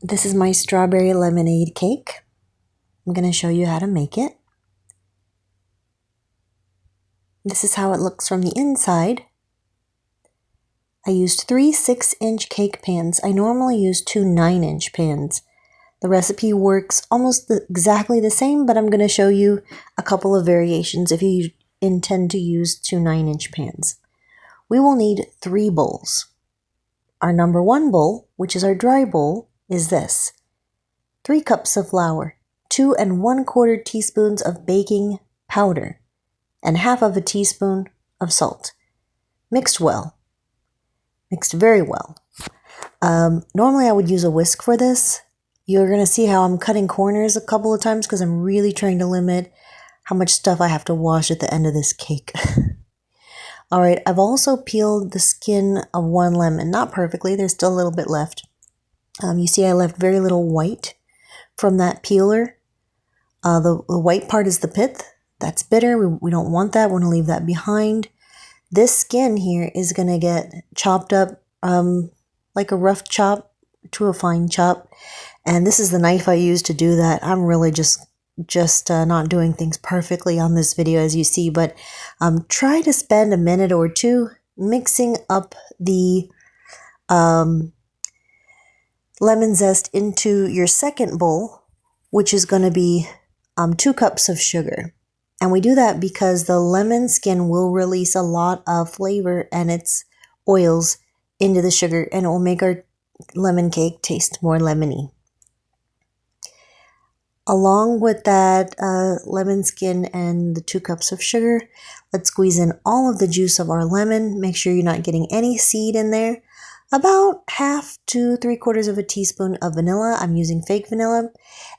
This is my strawberry lemonade cake. I'm going to show you how to make it. This is how it looks from the inside. I used 3 6-inch cake pans. I normally use 2 9-inch pans. The recipe works almost exactly the same, but I'm going to show you a couple of variations if you intend to use 2 9-inch pans. We will need 3 bowls. Our number 1 bowl, which is our dry bowl, is this. 3 cups of flour, 2 1/4 teaspoons of baking powder, and 1/2 of a teaspoon of salt. Mixed well. Mixed very well. Normally I would use a whisk for this. You're going to see how I'm cutting corners a couple of times because I'm really trying to limit how much stuff I have to wash at the end of this cake. Alright, I've also peeled the skin of 1 lemon. Not perfectly, there's still a little bit left. You see I left very little white from that peeler. The white part is the pith. That's bitter. We don't want that. We're going to leave that behind. This skin here is going to get chopped up like a rough chop to a fine chop. And this is the knife I use to do that. I'm really just not doing things perfectly on this video, as you see. But try to spend a minute or two mixing up the lemon zest into your second bowl, which is going to be 2 cups of sugar. And we do that because the lemon skin will release a lot of flavor and its oils into the sugar, and it will make our lemon cake taste more lemony. Along with that lemon skin and the 2 cups of sugar, let's squeeze in all of the juice of our lemon. Make sure you're not getting any seed in there. About 1/2 to 3/4 of a teaspoon of vanilla. I'm using fake vanilla.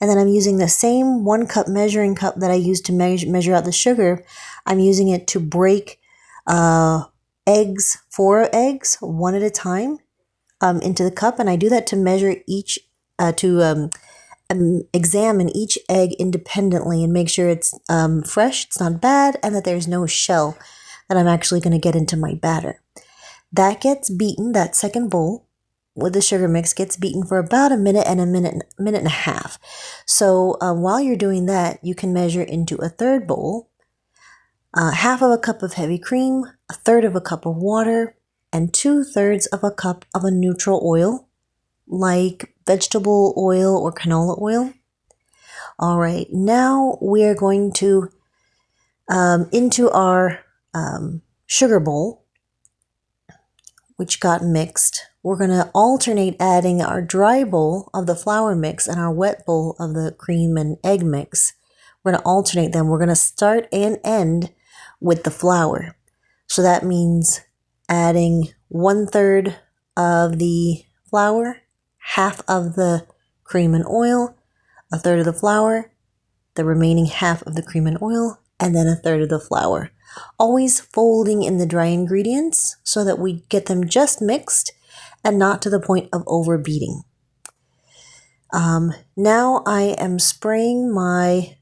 And then I'm using the same 1 cup measuring cup that I used to measure out the sugar. I'm using it to break 4 eggs, 1 at a time, into the cup. And I do that to measure each, examine each egg independently and make sure it's fresh, it's not bad, and that there's no shell that I'm actually going to get into my batter. That gets beaten, that second bowl with the sugar mix gets beaten for about a minute and a minute and a half. So while you're doing that, you can measure into a third bowl, 1/2 of a cup of heavy cream, 1/3 of a cup of water, and 2/3 of a cup of a neutral oil, like vegetable oil or canola oil. All right, now we are going to, into our sugar bowl, which got mixed. We're going to alternate adding our dry bowl of the flour mix and our wet bowl of the cream and egg mix. We're going to alternate them. We're going to start and end with the flour. So that means adding 1/3 of the flour, 1/2 of the cream and oil, 1/3 of the flour, the remaining 1/2 of the cream and oil, and then 1/3 of the flour. Always folding in the dry ingredients so that we get them just mixed and not to the point of overbeating. Now I am spraying my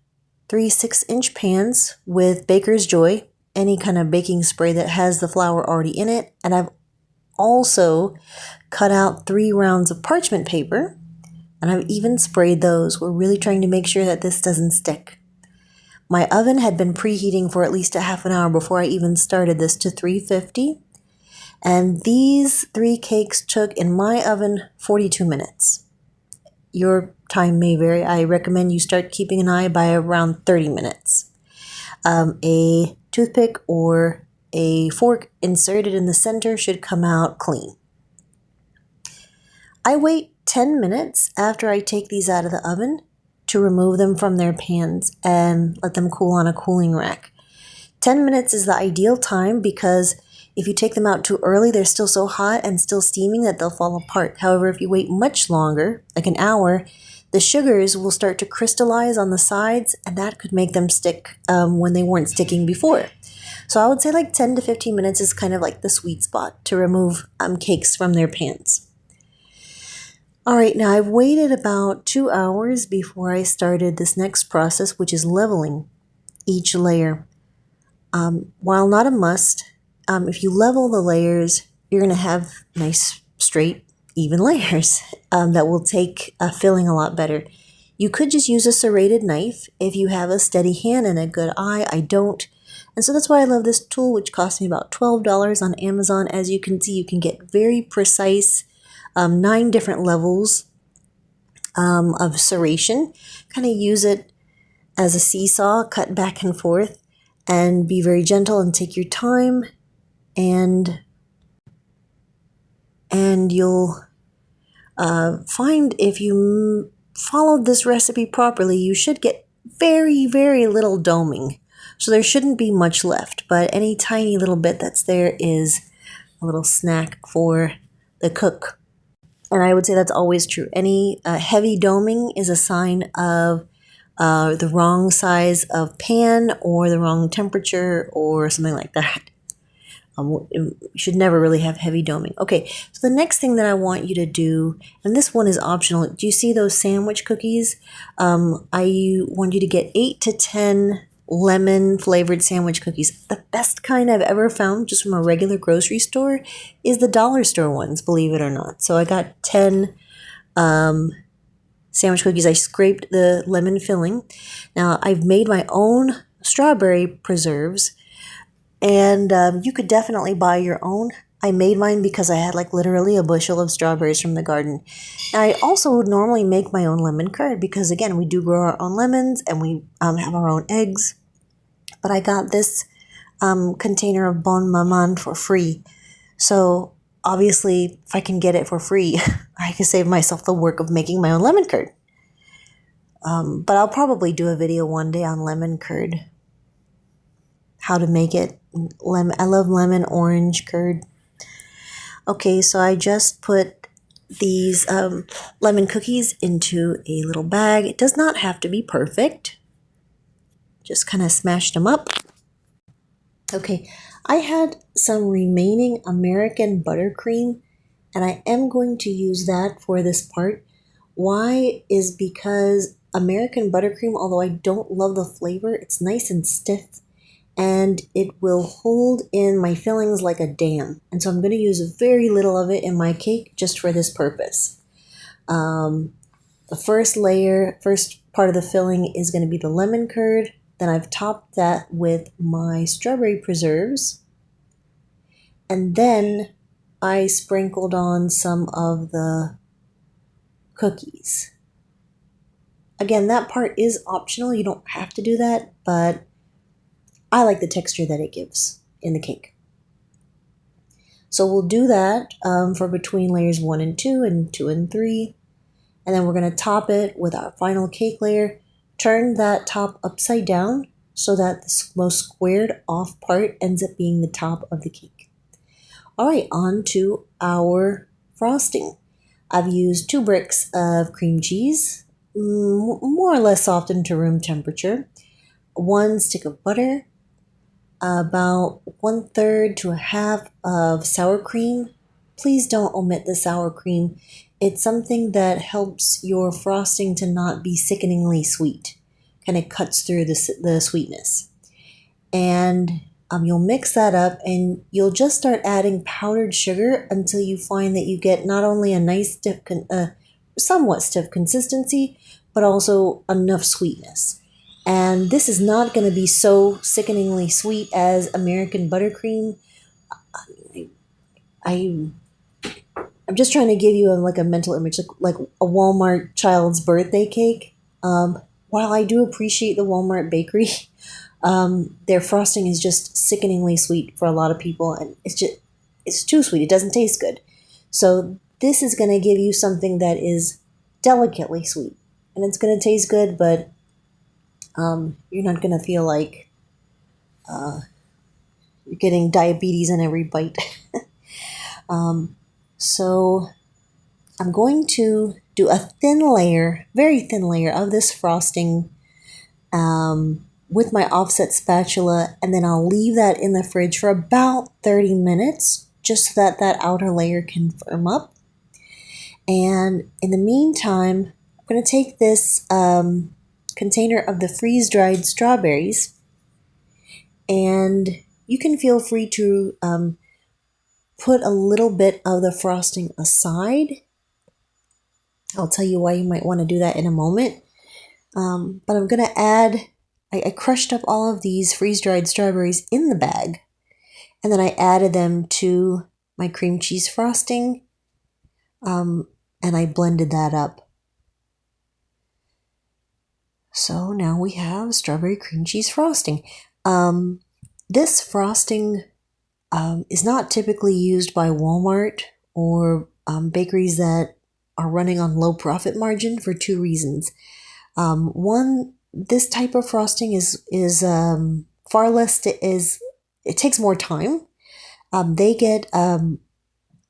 3 6-inch pans with Baker's Joy, any kind of baking spray that has the flour already in it. And I've also cut out 3 rounds of parchment paper, and I've even sprayed those. We're really trying to make sure that this doesn't stick. My oven had been preheating for at least a 1/2 an hour before I even started this to 350. And these 3 cakes took in my oven 42 minutes. Your time may vary. I recommend you start keeping an eye by around 30 minutes. A toothpick or a fork inserted in the center should come out clean. I wait 10 minutes after I take these out of the oven to remove them from their pans and let them cool on a cooling rack. 10 minutes is the ideal time because if you take them out too early, they're still so hot and still steaming that they'll fall apart. However, if you wait much longer, like an hour, the sugars will start to crystallize on the sides, and that could make them stick when they weren't sticking before. So I would say like 10 to 15 minutes is kind of like the sweet spot to remove cakes from their pans. All right, now I've waited about 2 hours before I started this next process, which is leveling each layer. While not a must, if you level the layers, you're going to have nice straight even layers that will take filling a lot better. You could just use a serrated knife if you have a steady hand and a good eye. I don't. And so that's why I love this tool, which cost me about $12 on Amazon. As you can see, you can get very precise 9 different levels of serration. Kind of use it as a seesaw, cut back and forth, and be very gentle and take your time, and you'll find if you followed this recipe properly, you should get very, very little doming. So there shouldn't be much left, but any tiny little bit that's there is a little snack for the cook. And I would say that's always true. Any heavy doming is a sign of the wrong size of pan or the wrong temperature or something like that. You should never really have heavy doming. Okay, so the next thing that I want you to do, and this one is optional. Do you see those sandwich cookies? I want you to get 8 to 10 lemon flavored sandwich cookies. The best kind I've ever found just from a regular grocery store is the dollar store ones, believe it or not. So I got 10 sandwich cookies. I scraped the lemon filling. Now I've made my own strawberry preserves, and you could definitely buy your own. I made mine because I had like literally a bushel of strawberries from the garden. And I also would normally make my own lemon curd because, again, we do grow our own lemons and we have our own eggs. But I got this container of Bon Maman for free. So obviously, if I can get it for free, I can save myself the work of making my own lemon curd. But I'll probably do a video one day on lemon curd. How to make it. I love lemon orange curd. Okay, so I just put these lemon cookies into a little bag. It does not have to be perfect. Just kind of smashed them up. Okay, I had some remaining American buttercream, and I am going to use that for this part. Why is because American buttercream, although I don't love the flavor, it's nice and stiff, and it will hold in my fillings like a dam. And so I'm going to use very little of it in my cake just for this purpose. The first part of the filling is going to be the lemon curd. Then I've topped that with my strawberry preserves. And then I sprinkled on some of the cookies. Again, that part is optional. You don't have to do that, but I like the texture that it gives in the cake. So we'll do that for between layers 1 and 2 and 2 and 3. And then we're going to top it with our final cake layer. Turn that top upside down so that the most squared off part ends up being the top of the cake. All right, on to our frosting. I've used 2 bricks of cream cheese, more or less softened to room temperature, 1 stick of butter, about 1/3 to a half of sour cream. Please don't omit the sour cream. It's something that helps your frosting to not be sickeningly sweet. Kind of cuts through the sweetness. And you'll mix that up, and you'll just start adding powdered sugar until you find that you get not only a nice somewhat stiff consistency, but also enough sweetness. And this is not going to be so sickeningly sweet as American buttercream. I'm just trying to give you a mental image, like a Walmart child's birthday cake. While I do appreciate the Walmart bakery, their frosting is just sickeningly sweet for a lot of people, and it's too sweet. It doesn't taste good. So this is going to give you something that is delicately sweet, and it's going to taste good, but you're not going to feel like you're getting diabetes in every bite. So I'm going to do a very thin layer of this frosting with my offset spatula, and then I'll leave that in the fridge for about 30 minutes just so that that outer layer can firm up. And in the meantime, I'm going to take this container of the freeze-dried strawberries, and you can feel free to put a little bit of the frosting aside. I'll tell you why you might want to do that in a moment. But I'm going to add, I crushed up all of these freeze-dried strawberries in the bag, and then I added them to my cream cheese frosting, and I blended that up. So now we have strawberry cream cheese frosting. This frosting is not typically used by Walmart or bakeries that are running on low profit margin for two reasons. One, this type of frosting is far less. It takes more time. They get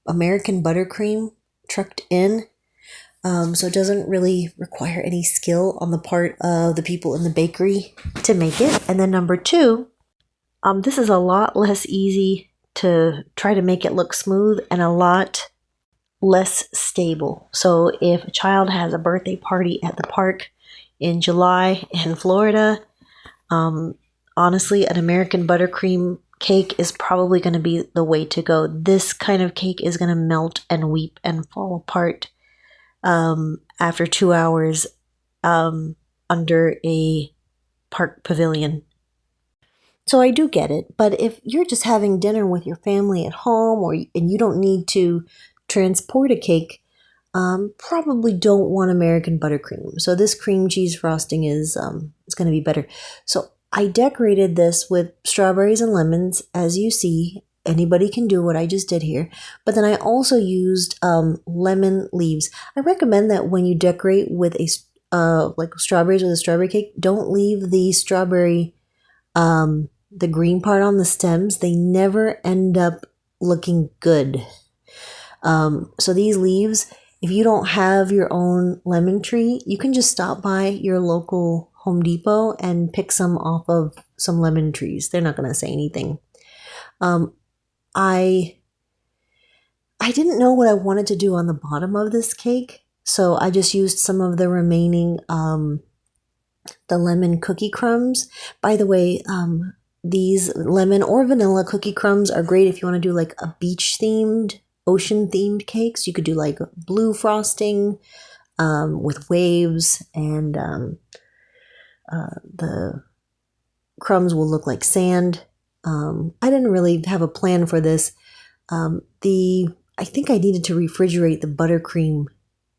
American buttercream trucked in, so it doesn't really require any skill on the part of the people in the bakery to make it. And then number two, this is a lot less easy to try to make it look smooth and a lot less stable. So if a child has a birthday party at the park in July in Florida, honestly, an American buttercream cake is probably going to be the way to go. This kind of cake is going to melt and weep and fall apart after 2 hours under a park pavilion. So I do get it, but if you're just having dinner with your family at home and you don't need to transport a cake, probably don't want American buttercream. So this cream cheese frosting is going to be better. So I decorated this with strawberries and lemons, as you see. Anybody can do what I just did here. But then I also used lemon leaves. I recommend that when you decorate with like strawberries with a strawberry cake, don't leave the strawberry, the green part on the stems. They never end up looking good. So these leaves, if you don't have your own lemon tree, you can just stop by your local Home Depot and pick some off of some lemon trees. They're not going to say anything. I didn't know what I wanted to do on the bottom of this cake, so I just used some of the remaining the lemon cookie crumbs. By the way, these lemon or vanilla cookie crumbs are great if you want to do like a beach themed, ocean themed cakes. You could do like blue frosting with waves, and the crumbs will look like sand. I didn't really have a plan for this. I think I needed to refrigerate the buttercream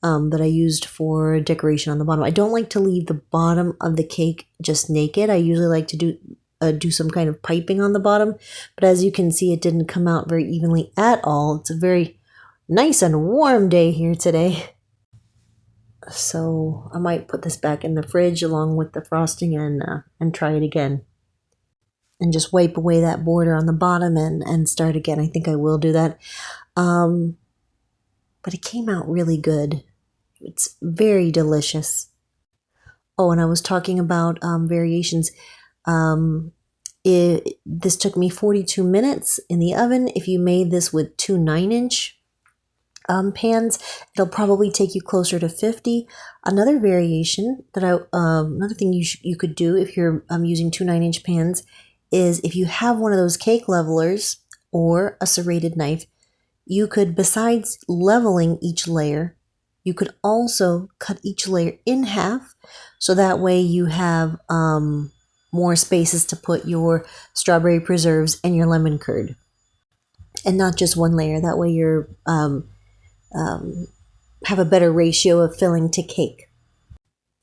that I used for decoration on the bottom. I don't like to leave the bottom of the cake just naked. I usually like to do some kind of piping on the bottom, but as you can see, it didn't come out very evenly at all. It's a very nice and warm day here today. So I might put this back in the fridge along with the frosting and try it again. And just wipe away that border on the bottom and start again. I think I will do that. But it came out really good. It's very delicious. Oh, and I was talking about variations. This took me 42 minutes in the oven. If you made this with two 9-inch pans, it'll probably take you closer to 50. Another variation another thing you could do if you're using two 9-inch pans is if you have one of those cake levelers or a serrated knife, you could, besides leveling each layer, you could also cut each layer in half, so that way you have more spaces to put your strawberry preserves and your lemon curd, and not just one layer. That way you're have a better ratio of filling to cake.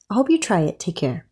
I hope you try it. Take care.